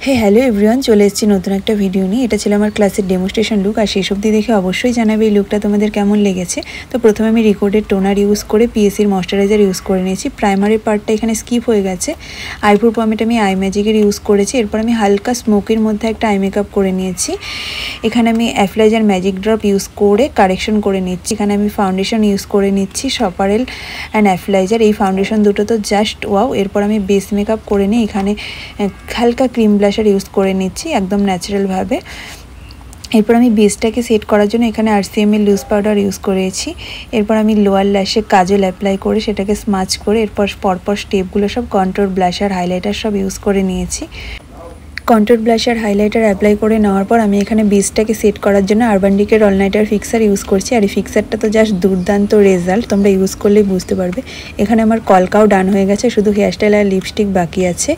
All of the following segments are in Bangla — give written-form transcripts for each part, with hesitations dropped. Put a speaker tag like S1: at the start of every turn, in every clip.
S1: হে হ্যালো এভরিওয়ান, চলে এসেছি নতুন একটা ভিডিও নিয়ে। এটা ছিল আমার ক্লাসের ডেমনস্ট্রেশন লুক, আর শেষ অবধি দেখে অবশ্যই জানাবে এই লুকটা তোমাদের কেমন লেগেছে। তো প্রথমে আমি রিকোডের টোনার ইউজ করে পিএসির ময়শ্চারাইজার ইউজ করে নিয়েছি। প্রাইমারি পার্টটা এখানে স্কিপ হয়ে গেছে। আইব্রো পমেট আমি আই ম্যাজিকের ইউজ করেছি। এরপর আমি হালকা স্মোকের মধ্যে একটা আই মেকআপ করে নিয়েছি। এখানে আমি অ্যাপ্লাইজার ম্যাজিক ড্রপ ইউজ করে কারেকশন করে নিচ্ছি। এখানে আমি ফাউন্ডেশন ইউজ করে নিচ্ছি, সপারেল অ্যান্ড অ্যাপ্লাইজার। এই ফাউন্ডেশন দুটো তো জাস্ট ওয়াও। এরপর আমি বেস মেকআপ করে নিই। এখানে হালকা ক্রিম ব্লাশার ইউজ করে নিচ্ছি একদম ন্যাচারালভাবে। এরপর আমি বেসটাকে সেট করার জন্য এখানে RCM এর লুজ পাউডার ইউজ করেছি। এরপর আমি লোয়ার ল্যাশে কাজল অ্যাপ্লাই করে সেটাকে স্মাচ করে এরপর পরপর স্টেপগুলো সব কন্ট্রোর, ব্লাশার, হাইলাইটার সব ইউজ করে নিয়েছি। কন্ট্রোর, ব্লাশার, হাইলাইটার অ্যাপ্লাই করে নেওয়ার পর আমি এখানে বেসটাকে সেট করার জন্য আরবান ডিকের অল নাইটার ফিক্সার ইউজ করছি। আর এই ফিক্সারটা তো জাস্ট দুর্দান্ত রেজাল্ট, তোমরা ইউজ করলেই বুঝতে পারবে। এখানে আমার কলকাও ডান হয়ে গেছে, শুধু হেয়ারস্টাইল আর লিপস্টিক বাকি আছে।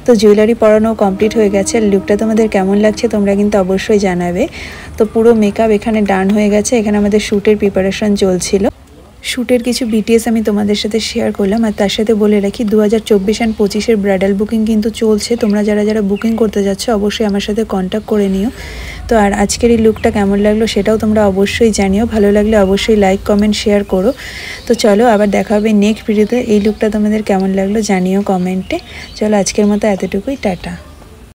S1: তো জুয়েলারি পরানো কমপ্লিট হয়ে গেছে। আর লুকটা তোমাদের কেমন লাগছে তোমরা কিন্তু অবশ্যই জানাবে। তো পুরো মেকআপ এখানে ডান হয়ে গেছে। এখানে আমাদের শ্যুটের প্রিপারেশন চলছিল। শ্যুটের কিছু বিটিএস আমি তোমাদের সাথে শেয়ার করলাম। আর তার সাথে বলে রাখি 2024 অ্যান্ড 25-এর ব্রাইডাল বুকিং কিন্তু চলছে। তোমরা যারা যারা বুকিং করতে যাচ্ছ অবশ্যই আমার সাথে কন্ট্যাক্ট করে নিও। তো আর আজকের এই লুকটা কেমন লাগলো সেটাও তোমরা অবশ্যই জানিও। ভালো লাগলে অবশ্যই লাইক, কমেন্ট, শেয়ার করো। তো চলো আবার দেখা হবে নেক্সট ভিডিওতে। এই লুকটা তোমাদের কেমন লাগলো জানিও কমেন্টে। চলো আজকের মতো এতটুকুই, টাটা।